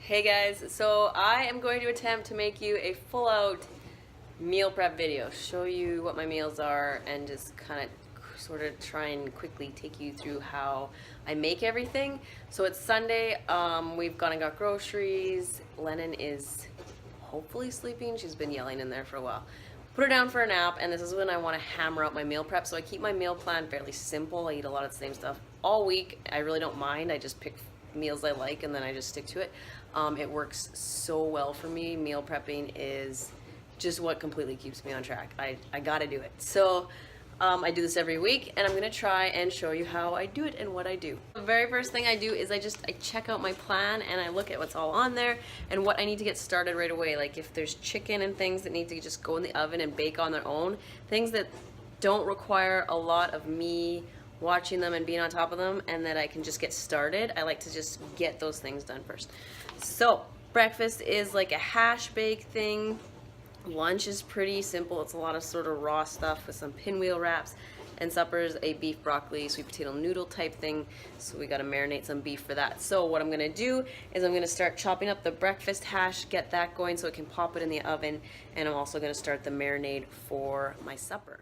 Hey guys, so I am going to attempt to make you a full out meal prep video, show you what my meals are and just kind of sort of try and quickly take you through how I make everything. So it's Sunday, we've gone and got groceries. Lennon is hopefully sleeping, she's been yelling in there for a while. Put her down for a nap, and this is when I want to hammer out my meal prep. So I keep my meal plan fairly simple. I eat a lot of the same stuff all week. I really don't mind, I just pick meals I like and then I just stick to it. It works so well for me. Meal prepping is just what completely keeps me on track. I gotta do it. So I do this every week, and I'm gonna try and show you how I do it and what I do. The very first thing I do is I check out my plan and I look at what's all on there and what I need to get started right away. Like if there's chicken and things that need to just go in the oven and bake on their own, things that don't require a lot of me watching them and being on top of them, and that I can just get started. I like to just get those things done first. So breakfast is like a hash bake thing. Lunch is pretty simple. It's a lot of sort of raw stuff with some pinwheel wraps. And supper is a beef broccoli, sweet potato noodle type thing. So we gotta marinate some beef for that. So what I'm gonna do is I'm gonna start chopping up the breakfast hash, get that going so it can pop it in the oven. And I'm also gonna start the marinade for my supper.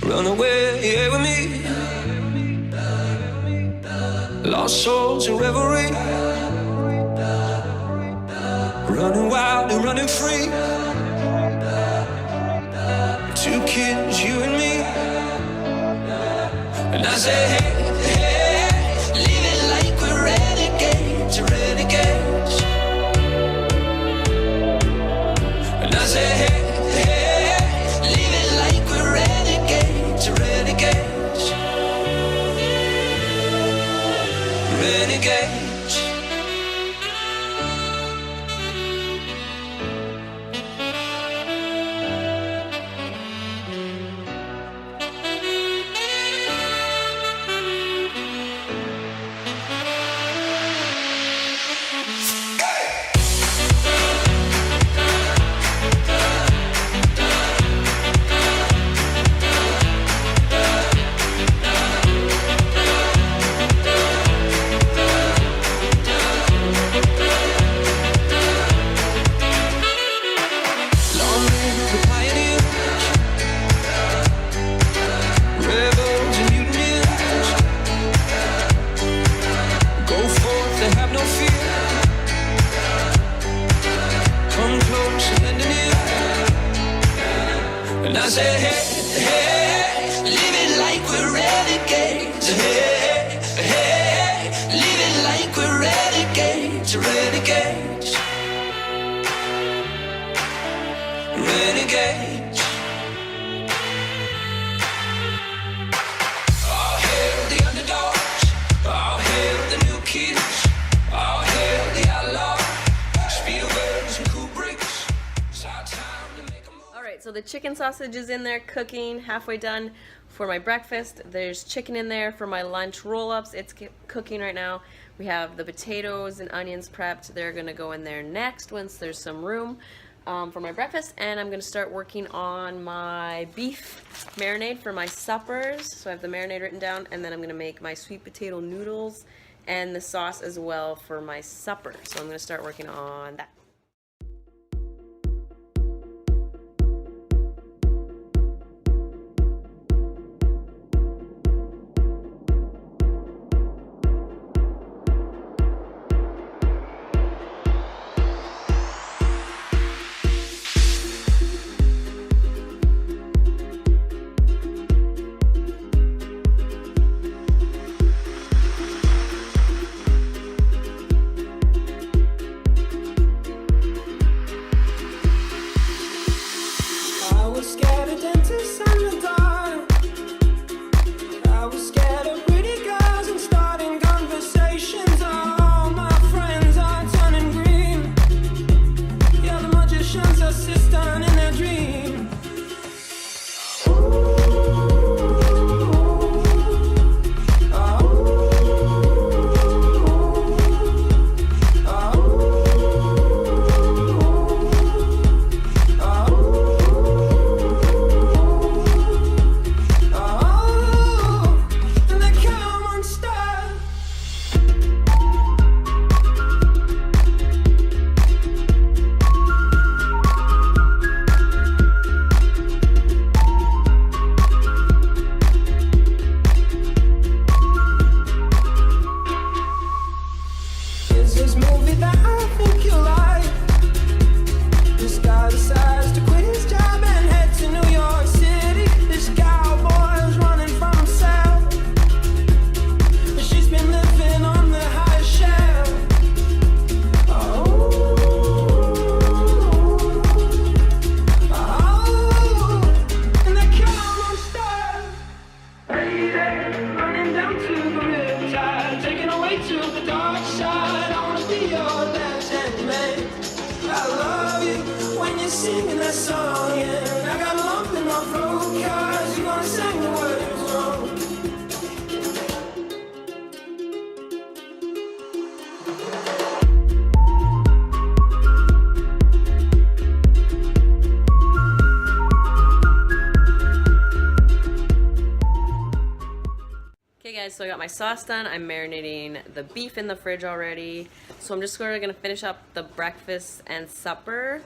Run away with me, lost souls in revelry, running wild and running free. Two kids, you and me. And I say, hey, hey, live it like we're renegades, renegades. And I say, hey, renegades. And I say, hey, hey, live it like we're renegades. Hey, hey, live it like we're renegades, renegades, renegades. All hail the underdogs, all hail the new kids, all hail the outlaw, Spielbergs and Kubricks. It's our time to make a move. Alright, so the chicken sausage is in there cooking, halfway done for my breakfast. There's chicken in there for my lunch roll-ups. It's cooking right now. We have the potatoes and onions prepped. They're going to go in there next once there's some room for my breakfast. And I'm going to start working on my beef marinade for my suppers. So I have the marinade written down, and then I'm going to make my sweet potato noodles and the sauce as well for my supper. So I'm going to start working on that. to the riptide, taken away to the dark side. I wanna be your left-hand man. I love you when you're singing that song, and I got a lump in my throat 'cause you're gonna sing the words wrong. Okay guys, so I got my sauce done. I'm marinating the beef in the fridge already. So I'm just sort of gonna finish up the breakfast and supper.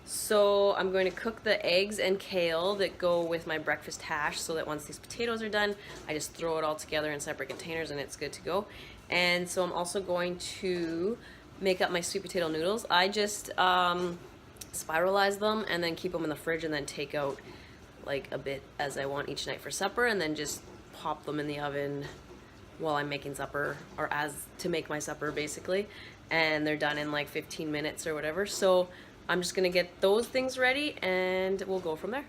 So I'm going to cook the eggs and kale that go with my breakfast hash so that once these potatoes are done, I just throw it all together in separate containers and it's good to go. And so I'm also going to make up my sweet potato noodles. I just spiralize them and then keep them in the fridge and then take out like a bit as I want each night for supper, and then just pop them in the oven while I'm making supper, or as to make my supper basically, and they're done in like 15 minutes or whatever. So I'm just gonna get those things ready and we'll go from there.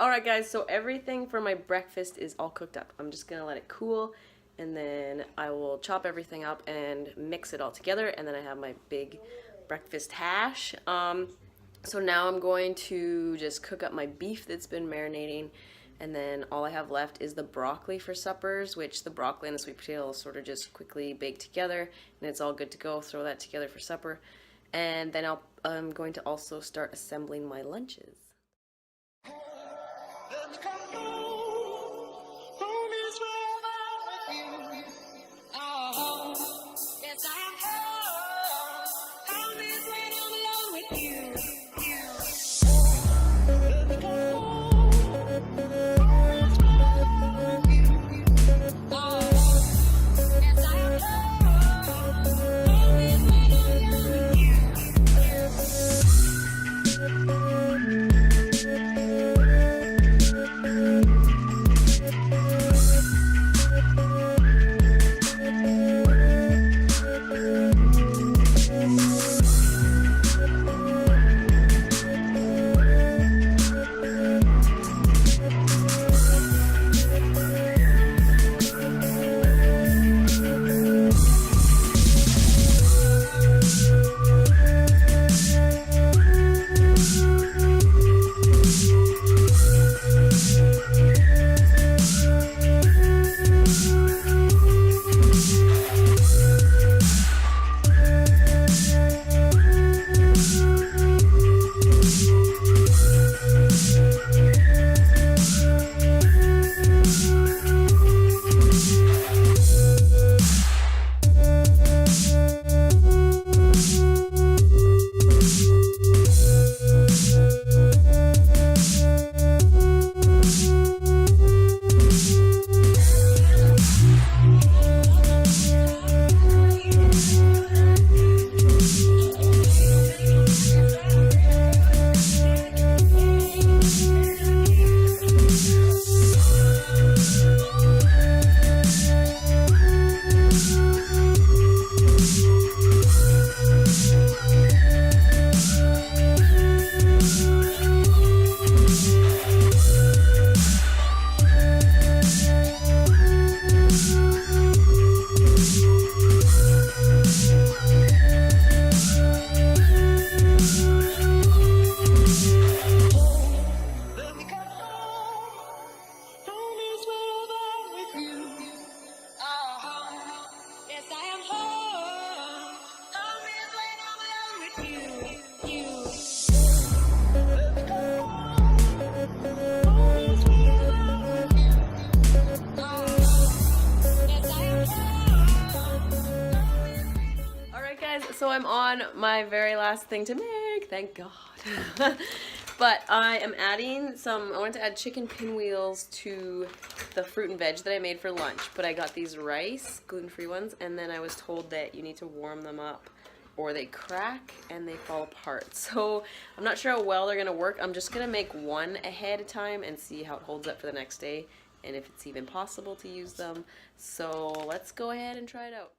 Alright guys, so everything for my breakfast is all cooked up. I'm just gonna let it cool, and then I will chop everything up and mix it all together, and then I have my big breakfast hash. So now I'm going to just cook up my beef that's been marinating, and then all I have left is the broccoli for suppers, which the broccoli and the sweet potato will sort of just quickly bake together, and it's all good to go. Throw that together for supper. And then I'm going to also start assembling my lunches. So I'm on my very last thing to make, thank God. But I am adding I wanted to add chicken pinwheels to the fruit and veg that I made for lunch, but I got these rice, gluten-free ones, and then I was told that you need to warm them up or they crack and they fall apart. So I'm not sure how well they're gonna work. I'm just gonna make one ahead of time and see how it holds up for the next day and if it's even possible to use them. So let's go ahead and try it out.